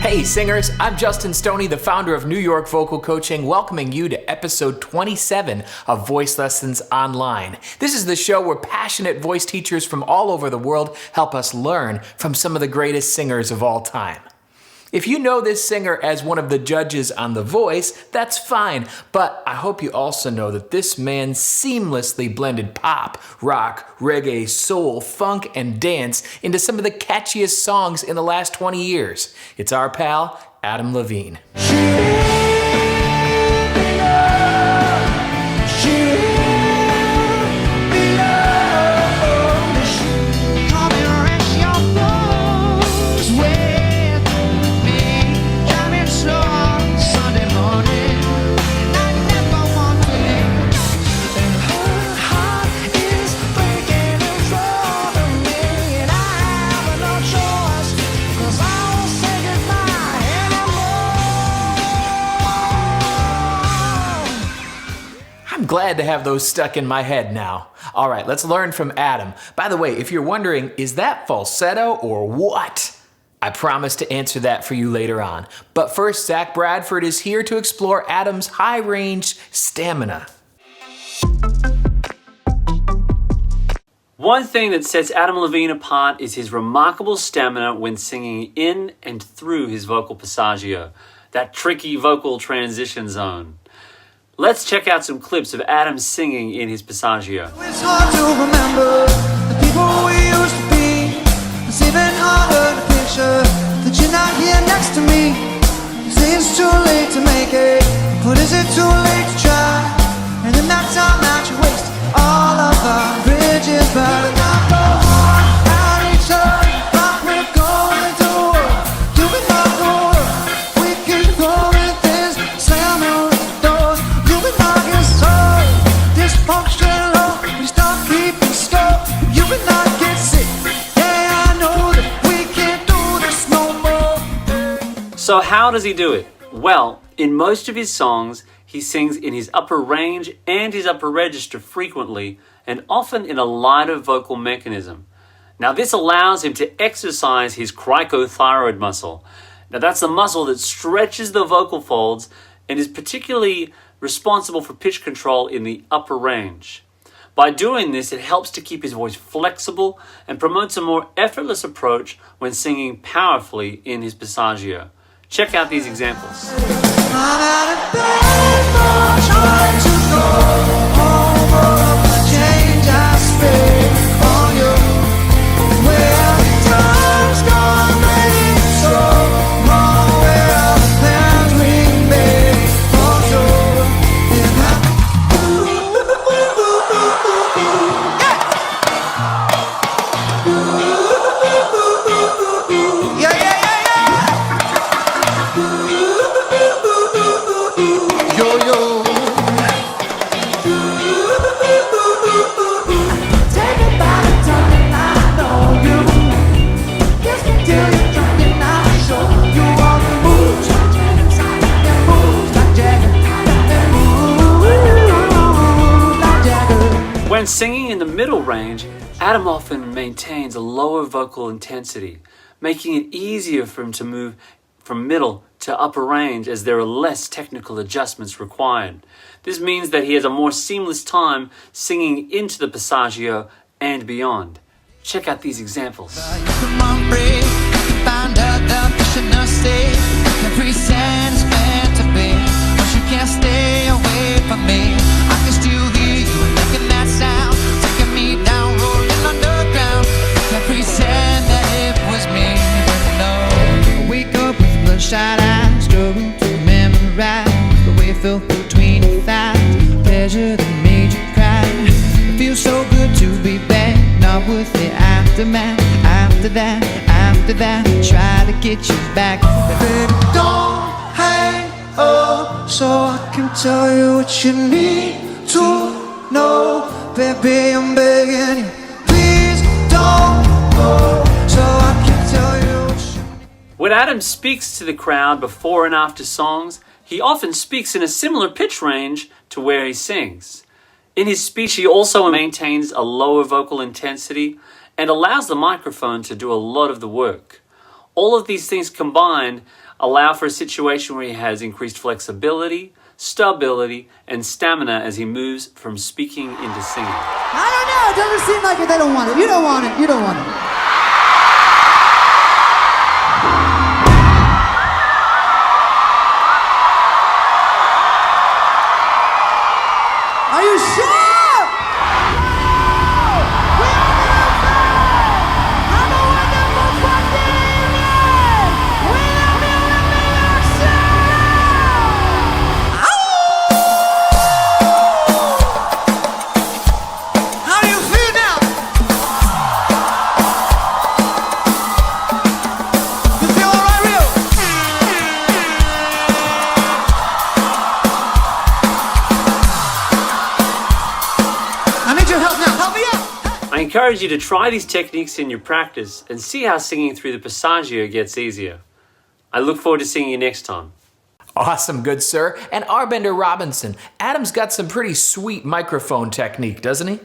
Hey singers, I'm Justin Stoney, the founder of New York Vocal Coaching, welcoming you to episode 27 of Voice Lessons Online. This is the show where passionate voice teachers from all over the world help us learn from some of the greatest singers of all time. If you know this singer as one of the judges on The Voice, that's fine, but I hope you also know that this man seamlessly blended pop, rock, reggae, soul, funk, and dance into some of the catchiest songs in the last 20 years. It's our pal, Adam Levine. Glad to have those stuck in my head now. All right, let's learn from Adam. By the way, if you're wondering, is that falsetto or what? I promise to answer that for you later on. But first, Zach Bradford is here to explore Adam's high-range stamina. One thing that sets Adam Levine apart is his remarkable stamina when singing in and through his vocal passaggio, that tricky vocal transition zone. Let's check out some clips of Adam singing in his passaggio. It's hard to remember the people we used to be. It's even harder to picture that you're not here next to me. You say it's too late to make it, but is it too late to try? And in that time that you waste, all of our bridges burn. So how does he do it? Well, in most of his songs, he sings in his upper range and his upper register frequently, and often in a lighter vocal mechanism. Now this allows him to exercise his cricothyroid muscle. Now that's the muscle that stretches the vocal folds and is particularly responsible for pitch control in the upper range. By doing this, it helps to keep his voice flexible and promotes a more effortless approach when singing powerfully in his passaggio. Check out these examples. When singing in the middle range, Adam often maintains a lower vocal intensity, making it easier for him to move from middle to upper range as there are less technical adjustments required. This means that he has a more seamless time singing into the passaggio and beyond. Check out these examples. Bloodshot eyes, struggle to memorize the way it felt between your thighs. Pleasure that made you cry. It feels so good to be back, not worth the aftermath. After that, try to get you back. Baby, don't hang up, so I can tell you what you need to know. Baby, I'm begging you, please don't go, so I can tell you. When Adam speaks to the crowd before and after songs, he often speaks in a similar pitch range to where he sings. In his speech, he also maintains a lower vocal intensity and allows the microphone to do a lot of the work. All of these things combined allow for a situation where he has increased flexibility, stability, and stamina as he moves from speaking into singing. I don't know. It doesn't seem like it. They don't want it. You don't want it. You don't want it. Are you sure? I encourage you to try these techniques in your practice and see how singing through the 𝗙ecie gets easier. I look forward to seeing you next time. Awesome, good sir. And Arbender Robinson, Adam's got some pretty sweet microphone technique, doesn't he?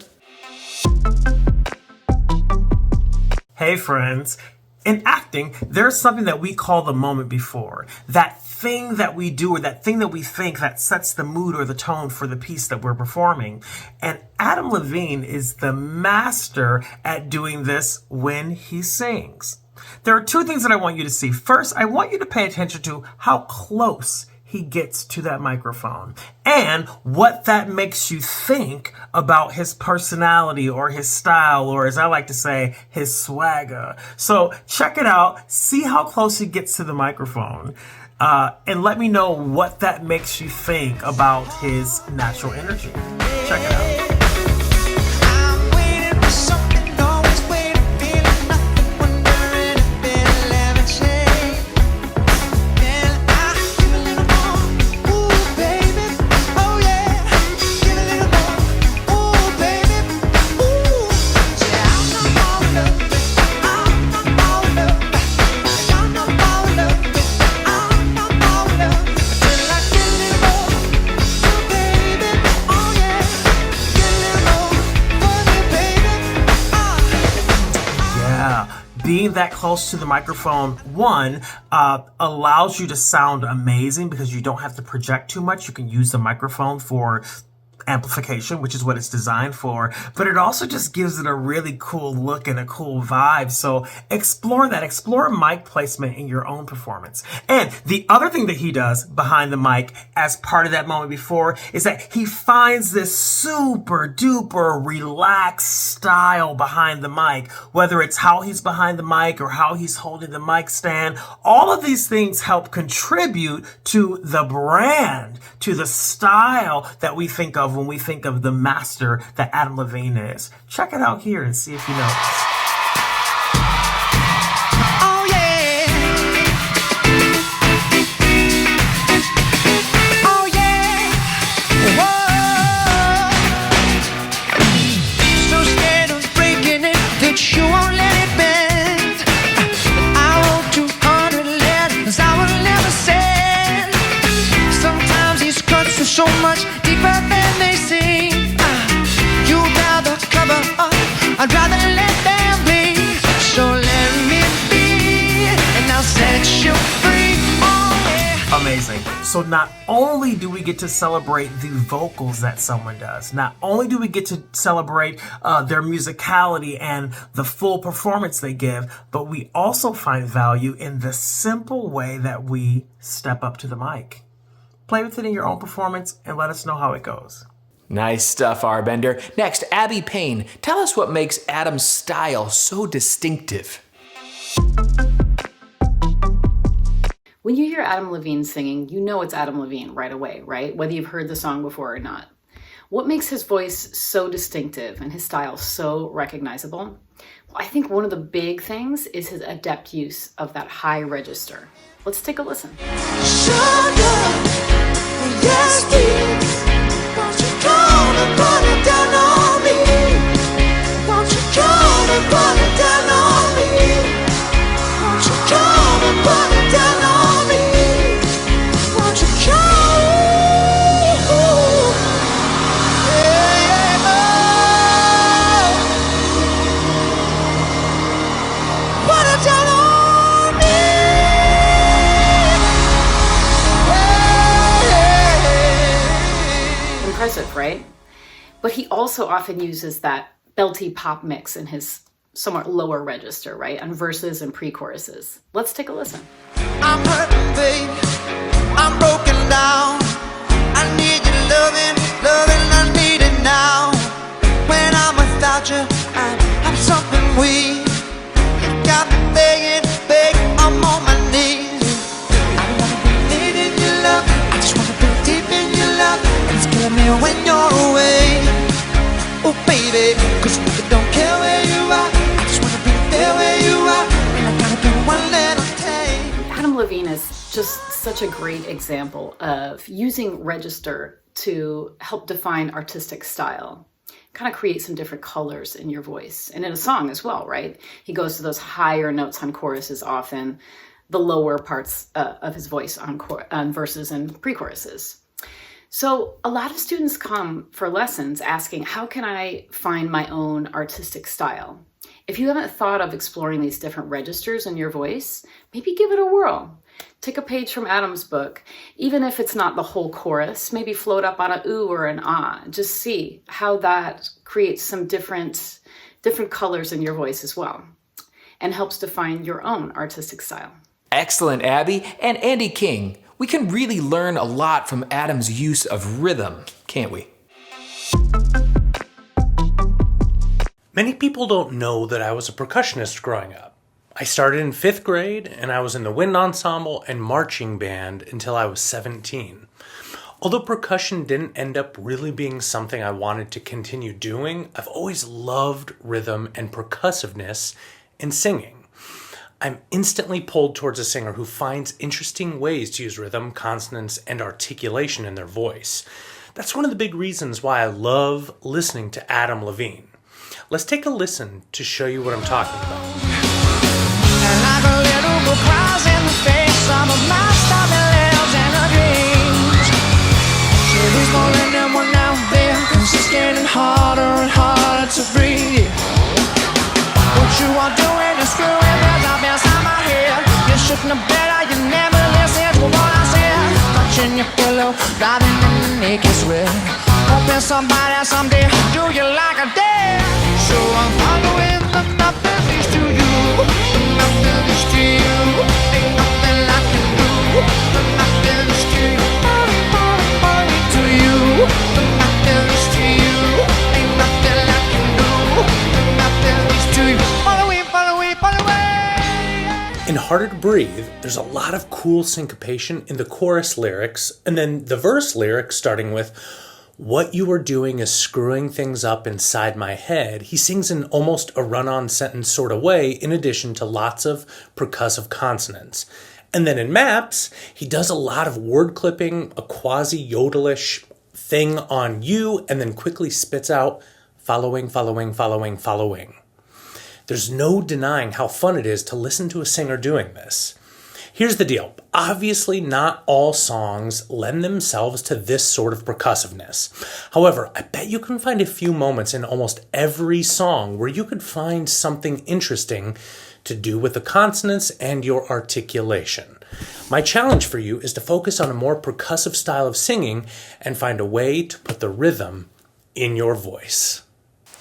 Hey friends, in acting, there's something that we call the moment before. That thing that we do or that thing that we think that sets the mood or the tone for the piece that we're performing. And Adam Levine is the master at doing this when he sings. There are two things that I want you to see. First, I want you to pay attention to how close he gets to that microphone and what that makes you think about his personality or his style, or as I like to say, his swagger. So check it out, see how close he gets to the microphone, and let me know what that makes you think about his natural energy. Check it out. Being that close to the microphone, one, allows you to sound amazing because you don't have to project too much. You can use the microphone for amplification, which is what it's designed for, but it also just gives it a really cool look and a cool vibe. So explore that, explore mic placement in your own performance. And the other thing that he does behind the mic as part of that moment before is that he finds this super duper relaxed style behind the mic, whether it's how he's behind the mic or how he's holding the mic stand. All of these things help contribute to the brand, to the style that we think of when we think of the master that Adam Levine is. Check it out here and see if you notice. Oh yeah. Oh yeah. Whoa. So scared of breaking it that you won't let it bend. I wrote 200 letters I will never send. Sometimes these cuts are so much deeper than they seem. You'd rather cover up, I'd rather let them be. So let me be, and I'll set you free. Oh, yeah. Amazing. So not only do we get to celebrate the vocals that someone does, not only do we get to celebrate their musicality and the full performance they give, but we also find value in the simple way that we step up to the mic. Play with it in your own performance and let us know how it goes. Nice stuff, Arbender. Next, Abby Payne. Tell us what makes Adam's style so distinctive. When you hear Adam Levine singing, you know it's Adam Levine right away, right? Whether you've heard the song before or not. What makes his voice so distinctive and his style so recognizable? Well, I think one of the big things is his adept use of that high register. Let's take a listen. Sugar, yes, please. Won't you come and put it down on me? Won't you come and put it down on me? Won't you come and put it down on me? Won't you come? Yeah, oh. Put it down on me. impressive, right? But he also often uses that belty pop mix in his somewhat lower register, right? On verses and pre-choruses. Let's take a listen. I'm hurting, babe. I'm broken down. I need your loving, I need it now. When I'm without you, I'm something weak. You got me begging, I'm on my knees. I don't wanna be late in your love, I just wanna be deep in your love. And it's killing me when you're away. Oh baby, 'cause I don't care where you are, I just wanna be there where you are. And I gotta do one little take. Adam Levine is just such a great example of using register to help define artistic style. Kind of create some different colors in your voice and in a song as well, right? He goes to those higher notes on choruses often, the lower parts of his voice on verses and pre-choruses. So a lot of students come for lessons asking, how can I find my own artistic style? If you haven't thought of exploring these different registers in your voice, maybe give it a whirl. Take a page from Adam's book. Even if it's not the whole chorus, maybe float up on a ooh or an ah. Just see how that creates some different colors in your voice as well and helps define your own artistic style. Excellent, Abby. And Andy King, we can really learn a lot from Adam's use of rhythm, can't we? Many people don't know that I was a percussionist growing up. I started in 5th grade, and I was in the wind ensemble and marching band until I was 17. Although percussion didn't end up really being something I wanted to continue doing, I've always loved rhythm and percussiveness in singing. I'm instantly pulled towards a singer who finds interesting ways to use rhythm, consonants, and articulation in their voice. That's one of the big reasons why I love listening to Adam Levine. Let's take a listen to show you what I'm talking about. And like a little girl cries in the face of a master that lives in her dreams. So he's calling them one now there, 'cause it's getting harder and harder to breathe. What you are doing is screwing with up inside my head. You shouldn't have better, you never listen to what I said. Touching your pillow, driving in the naked sweat. Hoping somebody someday do you like a dare. So I'm following the nothing leads to you. The nothing leads to you. Ain't nothing I can do. The nothing leads to you. To you. The nothing leads to you. Ain't nothing I can do. The nothing leads to you. Follow me, follow me, follow me. In Harder to Breathe, there's a lot of cool syncopation in the chorus lyrics, and then the verse lyrics starting with, "What you are doing is screwing things up inside my head." He sings in almost a run-on sentence sort of way, in addition to lots of percussive consonants. And then in Maps, he does a lot of word clipping, a quasi-yodelish thing on you, and then quickly spits out following, following, following, following. There's no denying how fun it is to listen to a singer doing this. Here's the deal. Obviously, not all songs lend themselves to this sort of percussiveness. However, I bet you can find a few moments in almost every song where you could find something interesting to do with the consonants and your articulation. My challenge for you is to focus on a more percussive style of singing and find a way to put the rhythm in your voice.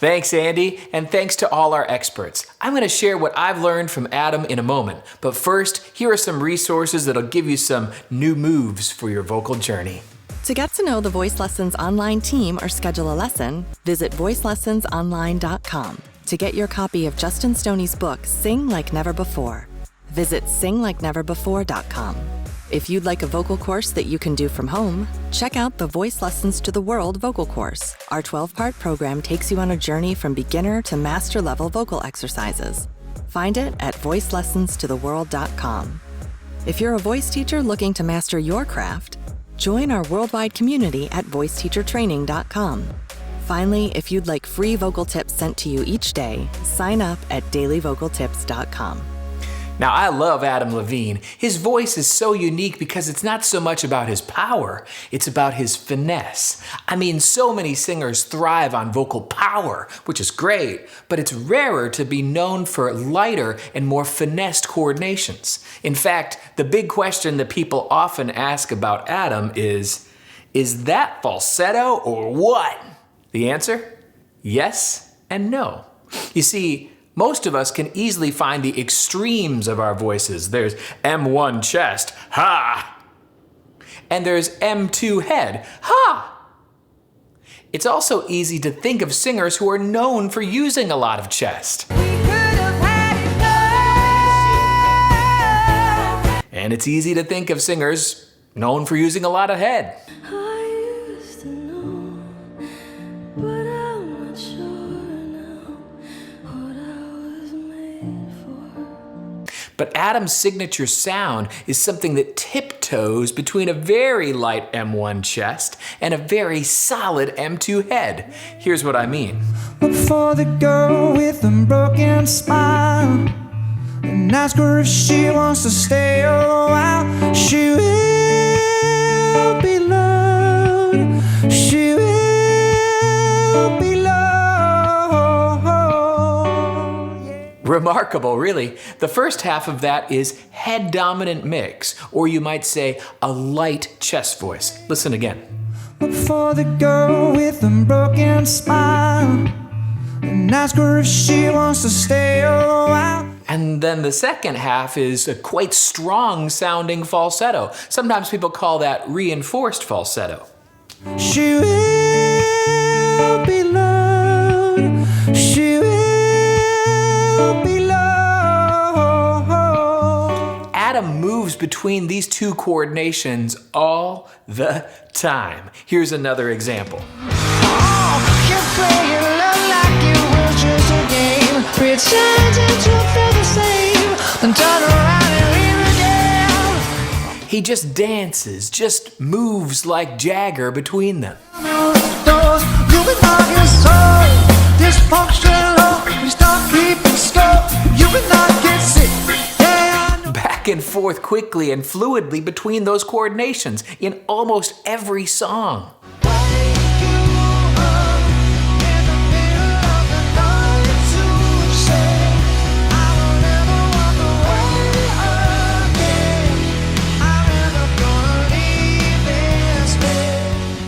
Thanks, Andy, and thanks to all our experts. I'm going to share what I've learned from Adam in a moment, but first, here are some resources that'll give you some new moves for your vocal journey. To get to know the Voice Lessons online team or schedule a lesson, visit voicelessonsonline.com. To get your copy of Justin Stoney's book, Sing Like Never Before, visit singLikeNeverBefore.com. If you'd like a vocal course that you can do from home, check out the Voice Lessons to the World vocal course. Our 12-part program takes you on a journey from beginner to master-level vocal exercises. Find it at voicelessonstotheworld.com. If you're a voice teacher looking to master your craft, join our worldwide community at voiceteachertraining.com. Finally, if you'd like free vocal tips sent to you each day, sign up at dailyvocaltips.com. Now, I love Adam Levine. His voice is so unique because it's not so much about his power, it's about his finesse. I mean, so many singers thrive on vocal power, which is great, but it's rarer to be known for lighter and more finessed coordinations. In fact, the big question that people often ask about Adam is Is that falsetto or what? The answer? Yes and no. You see, most of us can easily find the extremes of our voices. There's M1 chest, ha! And there's M2 head, ha! It's also easy to think of singers who are known for using a lot of chest. And it's easy to think of singers known for using a lot of head. But Adam's signature sound is something that tiptoes between a very light M1 chest and a very solid M2 head. Here's what I mean. Look for the girl with the broken smile and ask her if she wants to stay a while. She will be loved. She will be loved. Remarkable, really. The first half of that is head-dominant mix, or you might say a light chest voice. Listen again. Look for the girl with the broken smile and ask her if she wants to stay a while. And then the second half is a quite strong sounding falsetto. Sometimes people call that reinforced falsetto. She will be loved. She will be loved. Adam moves between these two coordinations all the time. Here's another example. Oh, you're playing love like it was just a game. Pretending to feel the same, then turn around and leave again. He just dances, just moves like Jagger between them. Those you can knock your soul. Dysfunctional, we stop keeping score. You can not get sick. Back and forth quickly and fluidly between those coordinations in almost every song.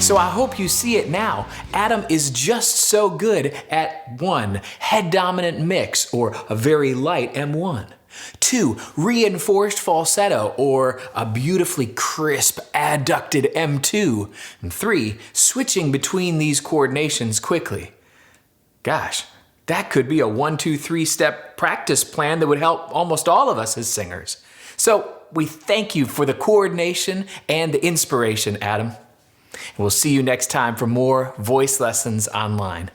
So I hope you see it now. Adam is just so good at 1, head-dominant mix, or a very light M1. 2, reinforced falsetto, or a beautifully crisp, adducted M2. And 3, switching between these coordinations quickly. Gosh, that could be a 1-2-3 step practice plan that would help almost all of us as singers. So we thank you for the coordination and the inspiration, Adam. We'll see you next time for more voice lessons online.